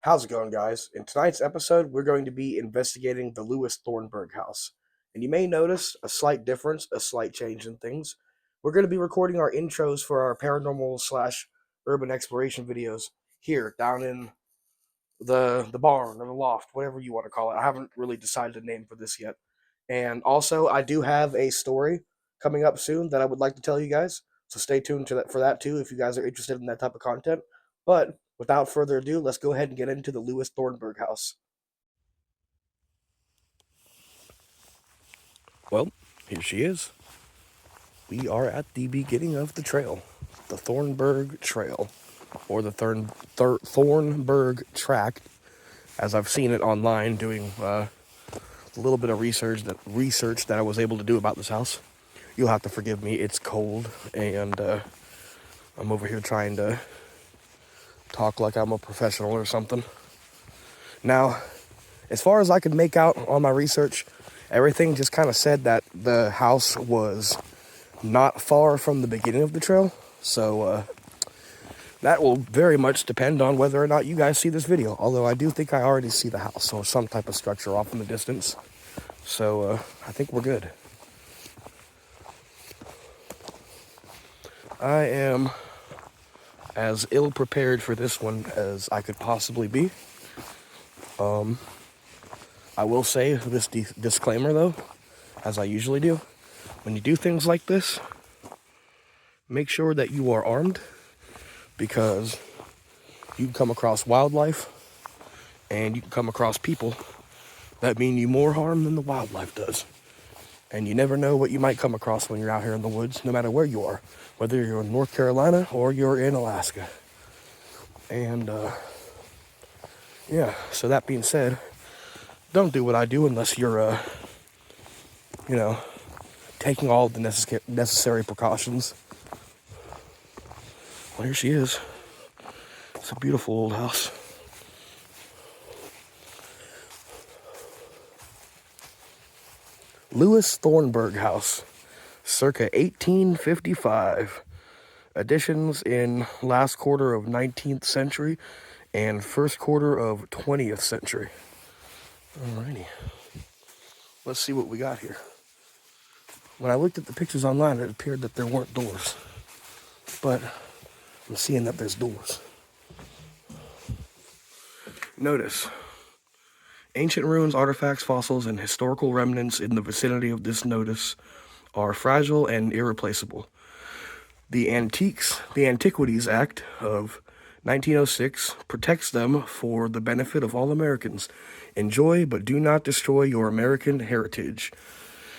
How's it going, guys? In tonight's episode, we're going to be investigating the Lewis-Thornburg House. And you may notice a slight difference, a slight change in things. We're going to be recording our intros for our paranormal slash urban exploration videos here down in the barn or the loft, whatever you want to call it. I haven't really decided a name for this yet. And also, I do have a story coming up soon that I would like to tell you guys. So stay tuned to that for that too if you guys are interested in that type of content. But without further ado, let's go ahead and get into the Lewis-Thornburg house. Well, here she is. We are at the beginning of the trail, the Thornburg Trail, or the Thornburg Tract, as I've seen it online doing a little bit of research that I was able to do about this house. You'll have to forgive me, it's cold, and I'm over here trying to talk like I'm a professional or something. Now, as far as I could make out on my research, everything just kind of said that the house was not far from the beginning of the trail. So that will very much depend on whether or not you guys see this video. Although I do think I already see the house or some type of structure off in the distance. So I think we're good. I am as ill prepared for this one as I could possibly be. I will say this disclaimer though, as I usually do. When you do things like this, make sure that you are armed, because you can come across wildlife and you can come across people that mean you more harm than the wildlife does. And you never know what you might come across when you're out here in the woods, no matter where you are, whether you're in North Carolina or you're in Alaska. And yeah, so that being said, don't do what I do unless you're, taking all of the necessary precautions. Well, here she is. It's a beautiful old house. Lewis-Thornburg House, circa 1855. Additions in last quarter of 19th century and first quarter of 20th century. Alrighty. Let's see what we got here. When I looked at the pictures online, it appeared that there weren't doors. But I'm seeing that there's doors. Notice, ancient ruins, artifacts, fossils, and historical remnants in the vicinity of this notice are fragile and irreplaceable. The Antiquities Act of 1906 protects them for the benefit of all Americans. Enjoy, but do not destroy your American heritage.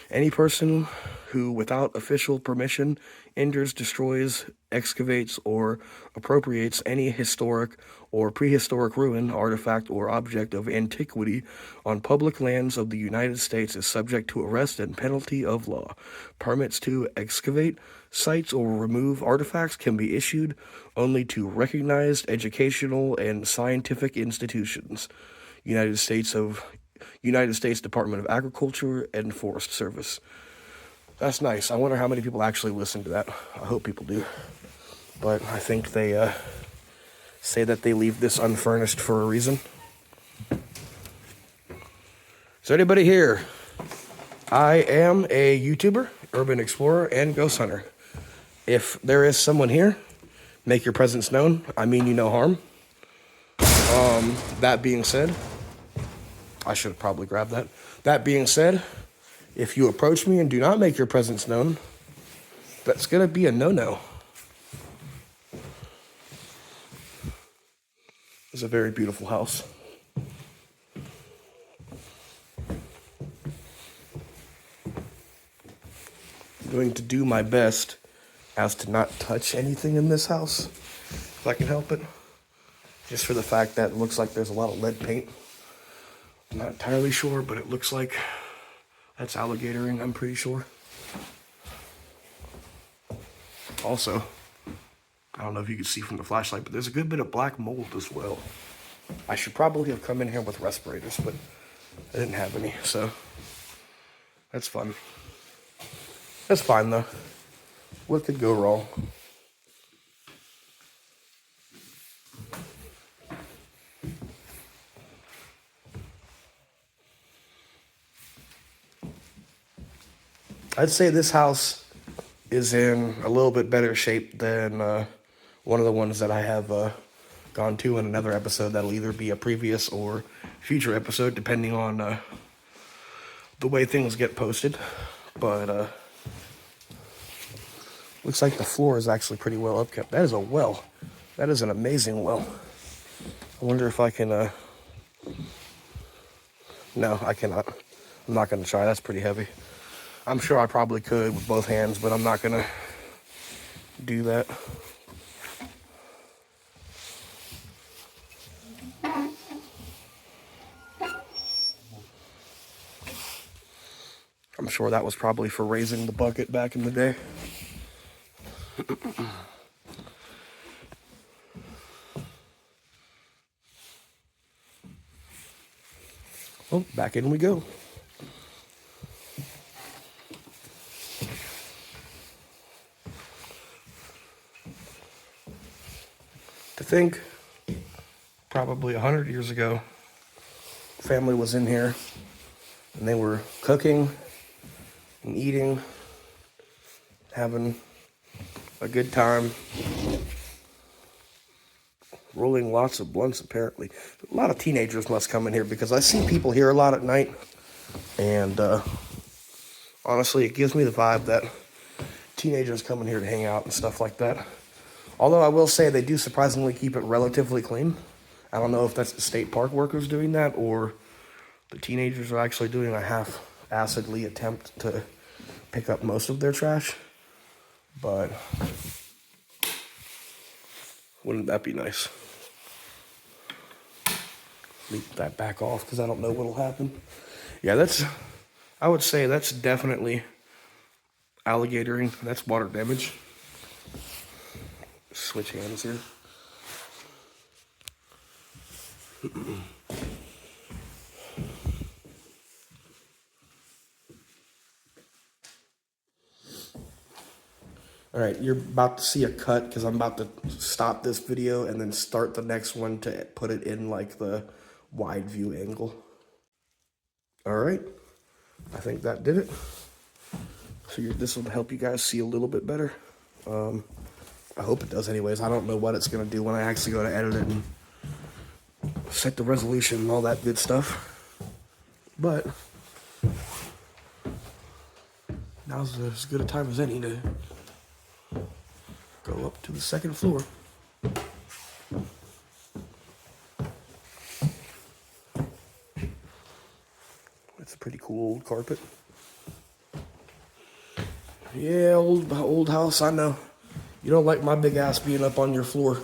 Any person who, without official permission, injures, destroys, excavates, or appropriates any historic or prehistoric ruin, artifact, or object of antiquity on public lands of the United States is subject to arrest and penalty of law. Permits to excavate sites or remove artifacts can be issued only to recognized educational and scientific institutions. United States Department of Agriculture and Forest Service. That's nice. I wonder how many people actually listen to that. I hope people do. But I think they say that they leave this unfurnished for a reason. Is there anybody here? I am a YouTuber, urban explorer, and ghost hunter. If there is someone here, make your presence known. I mean you no harm. That being said, I should have probably grabbed that. That being said, if you approach me and do not make your presence known, that's going to be a no-no. It's a very beautiful house. I'm going to do my best as to not touch anything in this house, if I can help it. Just for the fact that it looks like there's a lot of lead paint. I'm not entirely sure, but it looks like that's alligatoring, I'm pretty sure. Also, I don't know if you can see from the flashlight, but there's a good bit of black mold as well. I should probably have come in here with respirators, but I didn't have any, so that's fun. That's fine, though. What could go wrong? I'd say this house is in a little bit better shape than one of the ones that I have gone to in another episode that'll either be a previous or future episode, depending on the way things get posted. But looks like the floor is actually pretty well upkept. That is a well. That is an amazing well. I wonder if I can... No, I cannot. I'm not going to try. That's pretty heavy. I'm sure I probably could with both hands, but I'm not going to do that. I'm sure that was probably for raising the bucket back in the day. Oh, back in we go. To think, probably 100 years ago, family was in here and they were cooking and eating, having a good time, rolling lots of blunts apparently. A lot of teenagers must come in here because I see people here a lot at night, and honestly it gives me the vibe that teenagers come in here to hang out and stuff like that. Although I will say they do surprisingly keep it relatively clean. I don't know if that's the state park workers doing that or the teenagers are actually doing a half-assedly attempt to pick up most of their trash. But wouldn't that be nice? Leave that back off because I don't know what'll happen. Yeah, I would say that's definitely alligatoring. That's water damage. Switch hands here. All right, you're about to see a cut because I'm about to stop this video and then start the next one to put it in like the wide view angle. All right, I think that did it. So this will help you guys see a little bit better. I hope it does anyways. I don't know what it's going to do when I actually go to edit it and set the resolution and all that good stuff. But now's as good a time as any to go up to the second floor. That's a pretty cool old carpet. Yeah, old house, I know. You don't like my big ass being up on your floor.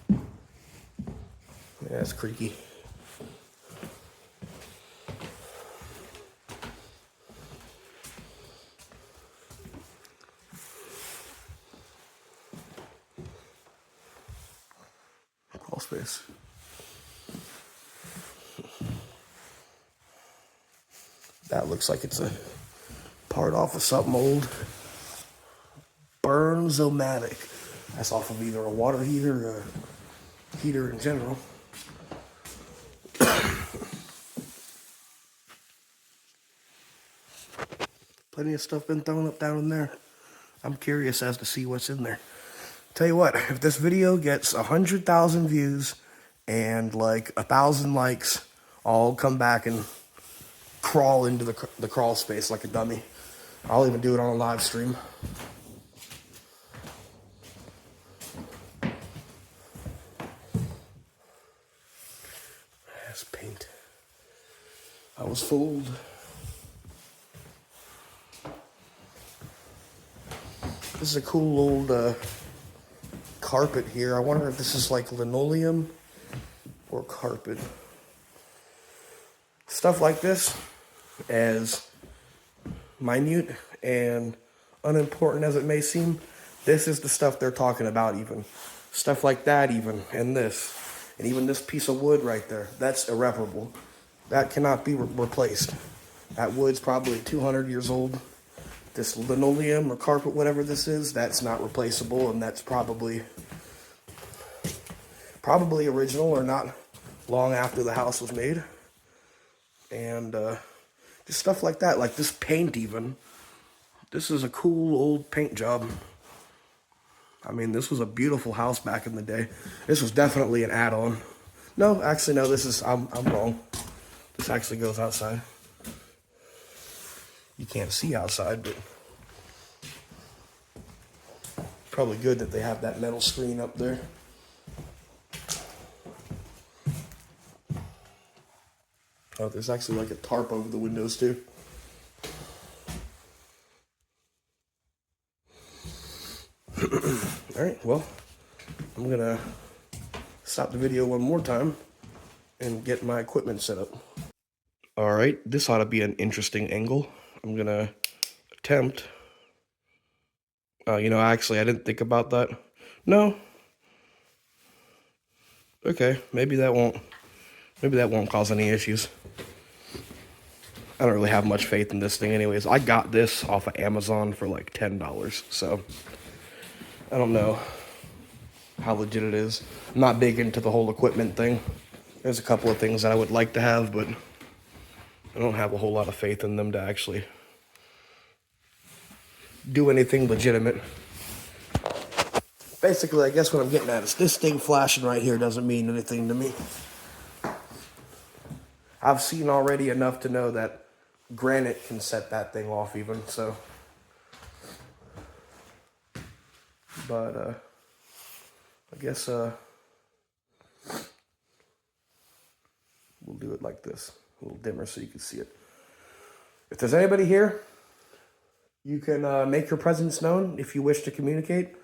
Yeah, it's creaky. Crawl space. That looks like it's a part off of something old. Burn-zomatic. That's off of either a water heater or a heater in general. Plenty of stuff been thrown up down in there. I'm curious as to see what's in there. Tell you what, if this video gets 100,000 views and like 1,000 likes, I'll come back and crawl into the crawl space like a dummy. I'll even do it on a live stream. That's paint. I was fooled. This is a cool old carpet here. I wonder if this is like linoleum or carpet. Stuff like this, as minute and unimportant as it may seem, this is the stuff they're talking about even. Stuff like that even, and this. And even this piece of wood right there, that's irreparable. That cannot be replaced. That wood's probably 200 years old. This linoleum or carpet, whatever this is, that's not replaceable, and that's probably original or not long after the house was made. And just stuff like that, like this paint even. This is a cool old paint job. I mean, this was a beautiful house back in the day. This was definitely an add-on. No, actually, no, I'm wrong. This actually goes outside. You can't see outside, but probably good that they have that metal screen up there. Oh, there's actually like a tarp over the windows too. All right, well, I'm gonna stop the video one more time and get my equipment set up. All right, this ought to be an interesting angle. I'm gonna attempt. Actually, I didn't think about that. No. Okay, maybe that won't cause any issues. I don't really have much faith in this thing anyways. I got this off of Amazon for like $10, so I don't know how legit it is. I'm not big into the whole equipment thing. There's a couple of things that I would like to have, but I don't have a whole lot of faith in them to actually do anything legitimate. Basically, I guess what I'm getting at is this thing flashing right here doesn't mean anything to me. I've seen already enough to know that granite can set that thing off even, so. But, I guess, we'll do it like this. A little dimmer so you can see it. If there's anybody here, you can make your presence known if you wish to communicate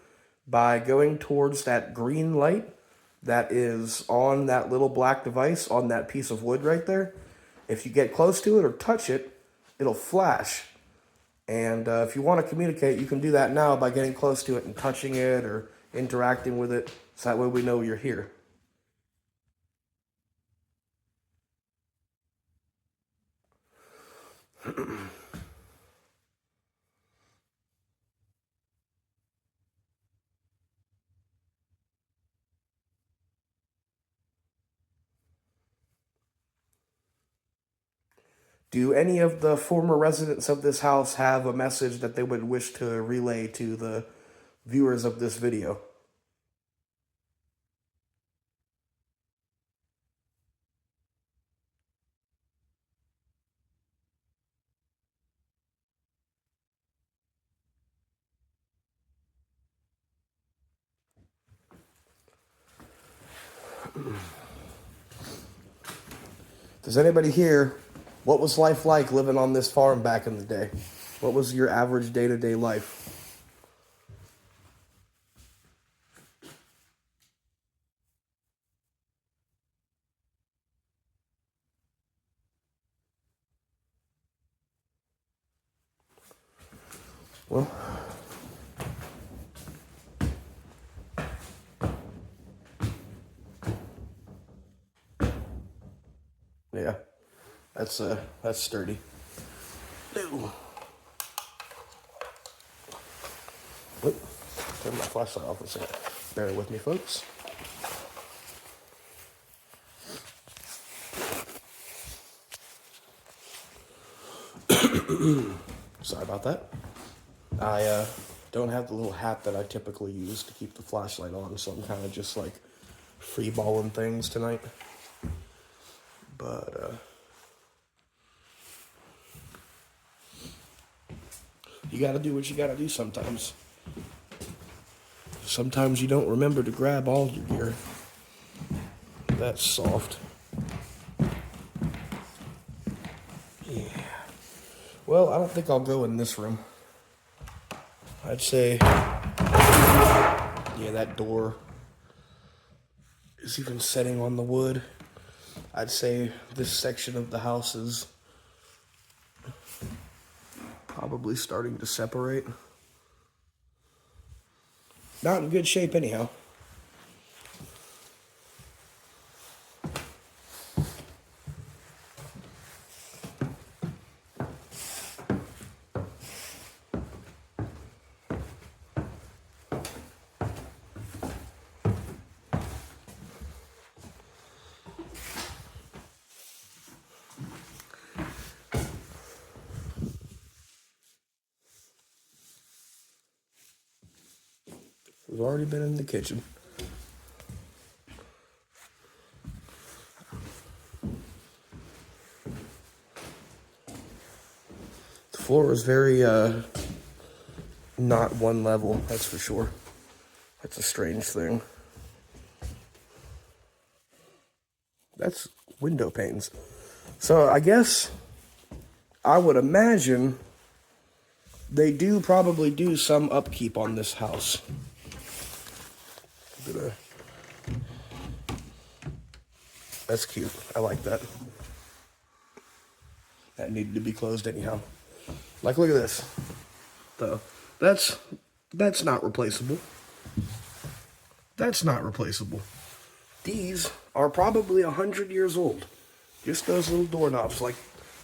by going towards that green light that is on that little black device on that piece of wood right there. If you get close to it or touch it, it'll flash. And if you want to communicate, you can do that now by getting close to it and touching it or interacting with it, so that way we know you're here. Do any of the former residents of this house have a message that they would wish to relay to the viewers of this video? Does anybody here, what was life like living on this farm back in the day? What was your average day-to-day life? Well, yeah, that's sturdy. Ew. Oop, turn my flashlight off for a second. Bear with me, folks. Sorry about that. I don't have the little hat that I typically use to keep the flashlight on, so I'm kind of just like freeballing things tonight. But you gotta do what you gotta do sometimes. Sometimes you don't remember to grab all your gear. That's soft. Yeah. Well, I don't think I'll go in this room. I'd say, yeah, that door is even setting on the wood. I'd say this section of the house is probably starting to separate. Not in good shape anyhow. We've already been in the kitchen. The floor is very, not one level, that's for sure. That's a strange thing. That's window panes. So I guess I would imagine they do probably do some upkeep on this house. That's cute. I like that. That needed to be closed anyhow. Like, look at this. Though, that's not replaceable. That's not replaceable. These are probably 100 years old. Just those little doorknobs. Like,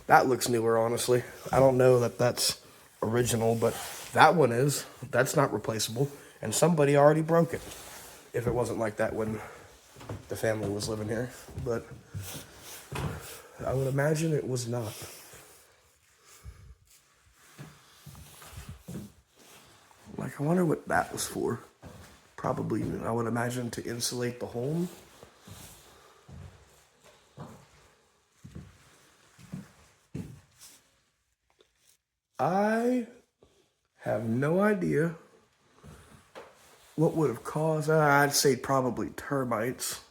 that looks newer, honestly. I don't know that that's original, but that one is. That's not replaceable. And somebody already broke it. If it wasn't like that when the family was living here. But I would imagine it was not. Like, I wonder what that was for. Probably, I would imagine, to insulate the home. I have no idea what would have caused that. I'd say probably termites,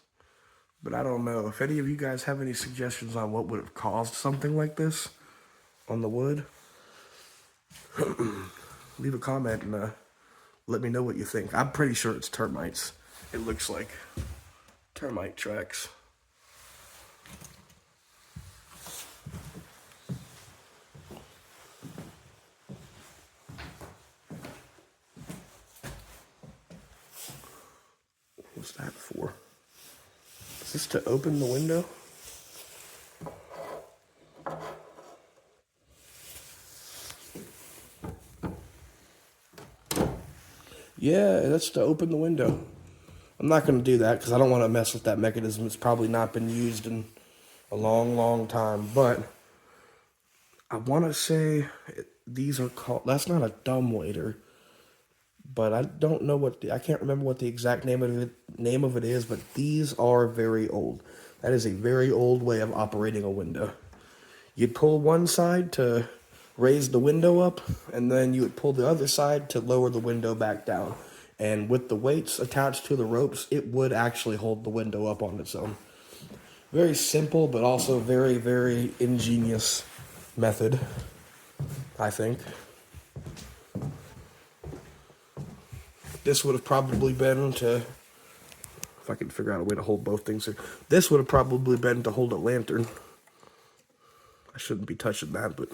but I don't know. If any of you guys have any suggestions on what would have caused something like this on the wood, leave a comment and let me know what you think. I'm pretty sure it's termites. It looks like termite tracks. What's that for? Is this to open the window? Yeah, that's to open the window. I'm not going to do that because I don't want to mess with that mechanism. It's probably not been used in a long, long time. But I want to say these are called, that's not a dumbwaiter. But I don't know I can't remember what the exact name of it is, but these are very old. That is a very old way of operating a window. You'd pull one side to raise the window up, and then you would pull the other side to lower the window back down. And with the weights attached to the ropes, it would actually hold the window up on its own. Very simple, but also very, very ingenious method, I think. This would have probably been to, if I could figure out a way to hold both things here, this would have probably been to hold a lantern. I shouldn't be touching that, but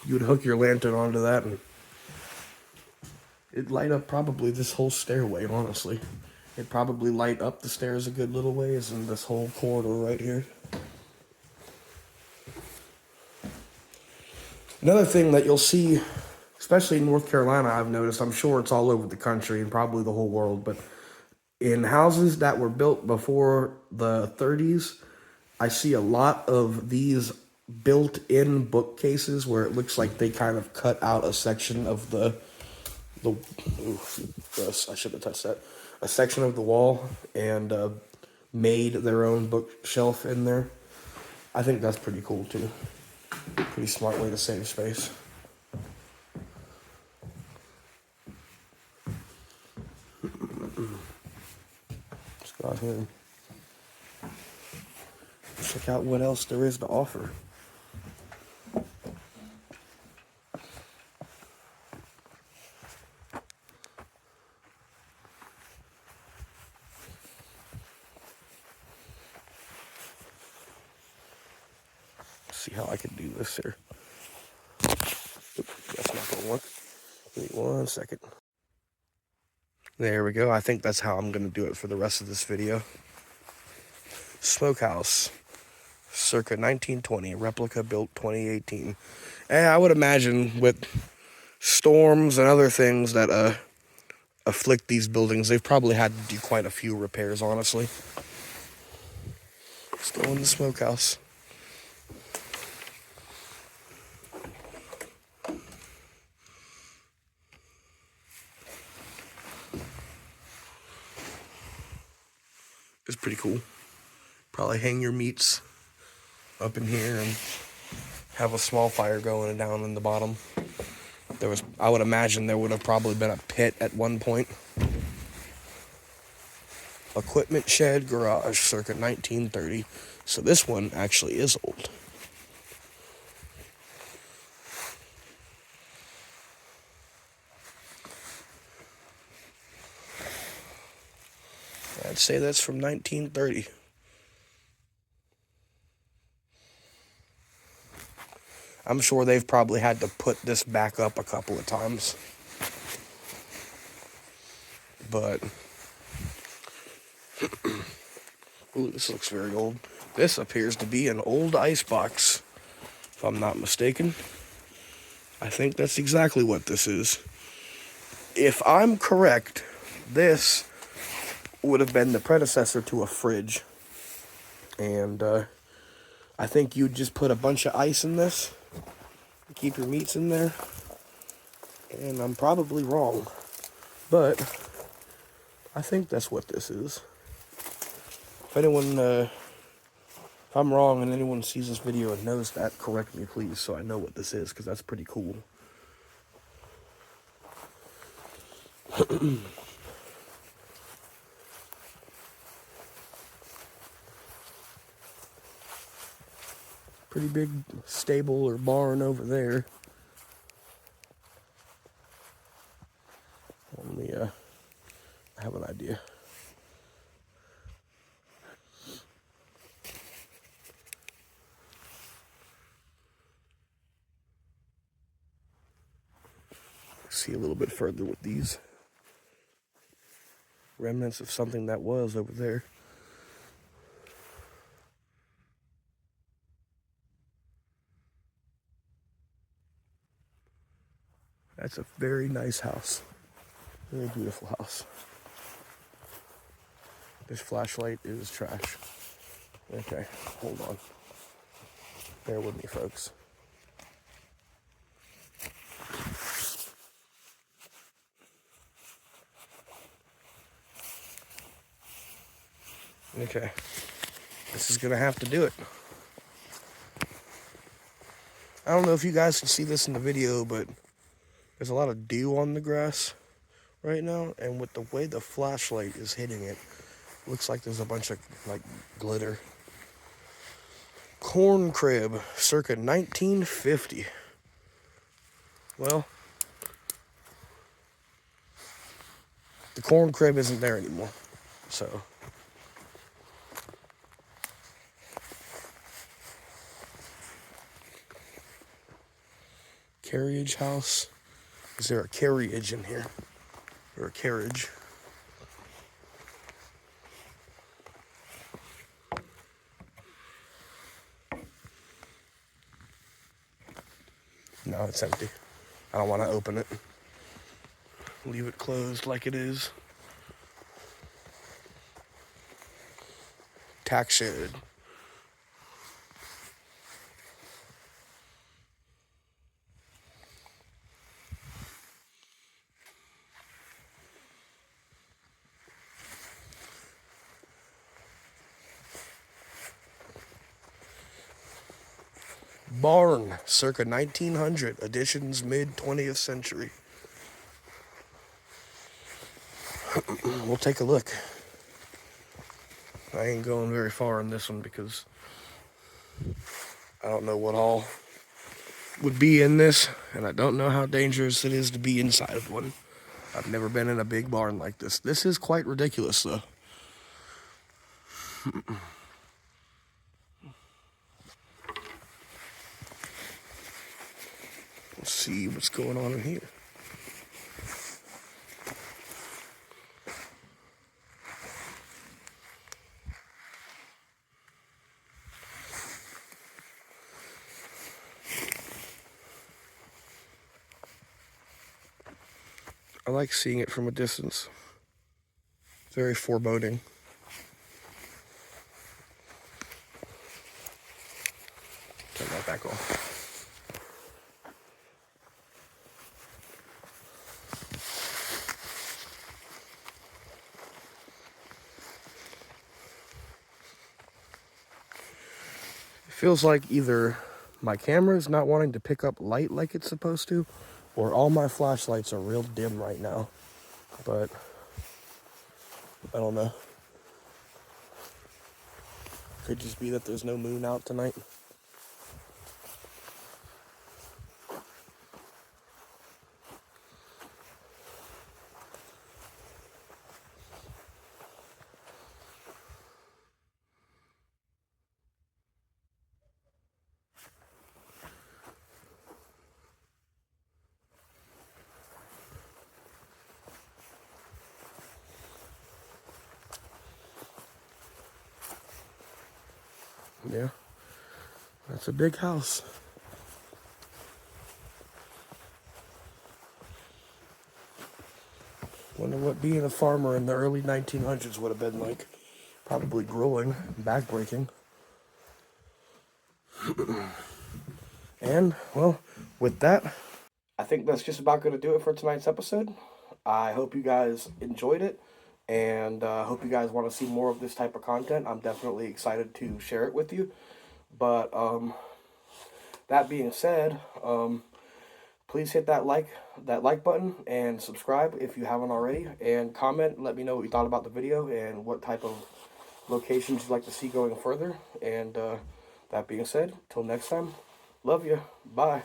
you would hook your lantern onto that and it'd light up probably this whole stairway, honestly. It'd probably light up the stairs a good little ways and this whole corridor right here. Another thing that you'll see, especially in North Carolina, I've noticed, I'm sure it's all over the country and probably the whole world, but in houses that were built before the 30s, I see a lot of these built-in bookcases where it looks like they kind of cut out a section of the gross, I shouldn't have touched that, a section of the wall and made their own bookshelf in there. I think that's pretty cool too. Pretty smart way to save space. Let's go out here and check out what else there is to offer. See how I can do this here. Oops, that's not gonna work. Give me 1 second. There we go. I think that's how I'm gonna do it for the rest of this video. Smokehouse, circa 1920, replica built 2018. And I would imagine with storms and other things that afflict these buildings, they've probably had to do quite a few repairs, honestly. Let's go in the smokehouse. pretty cool. Probably hang your meats up in here and have a small fire going down in the bottom. I would imagine there would have probably been a pit at one point. Equipment shed garage, circa 1930. So this one actually is old. I'd say that's from 1930. I'm sure they've probably had to put this back up a couple of times. But, ooh, this looks very old. This appears to be an old ice box, if I'm not mistaken. I think that's exactly what this is. If I'm correct, this would have been the predecessor to a fridge. And I think you'd just put a bunch of ice in this, keep your meats in there. And I'm probably wrong, but I think that's what this is. If I'm wrong and anyone sees this video and knows that, correct me please so I know what this is, because that's pretty cool. Pretty big stable or barn over there. Let me have an idea. See a little bit further with these remnants of something that was over there. That's a very nice house. Very beautiful house. This flashlight is trash. Okay, hold on. Bear with me, folks. Okay, this is gonna have to do it. I don't know if you guys can see this in the video, but there's a lot of dew on the grass right now, and with the way the flashlight is hitting it, looks like there's a bunch of like glitter. Corn crib, circa 1950. Well, the corn crib isn't there anymore, so. Carriage house. Is there a carriage in here? Or a carriage? No, it's empty. I don't want to open it. Leave it closed like it is. Tax shed. Barn, circa 1900, additions mid-20th century. We'll take a look. I ain't going very far in this one because I don't know what all would be in this, and I don't know how dangerous it is to be inside of one. I've never been in a big barn like this. This is quite ridiculous, though. Let's see what's going on in here. I like seeing it from a distance. Very foreboding. Turn that back off. feels like either my camera is not wanting to pick up light like it's supposed to, or all my flashlights are real dim right now. But I don't know. Could just be that there's no moon out tonight. Yeah, that's a big house. Wonder what being a farmer in the early 1900s would have been like. Probably grueling, backbreaking. And, well, with that, I think that's just about going to do it for tonight's episode. I hope you guys enjoyed it, and hope you guys want to see more of this type of content. I'm definitely excited to share it with you. But that being said, please hit that like button and subscribe if you haven't already, and comment. Let me know what you thought about the video and what type of locations you'd like to see going further. And that being said, till next time, love you. Bye.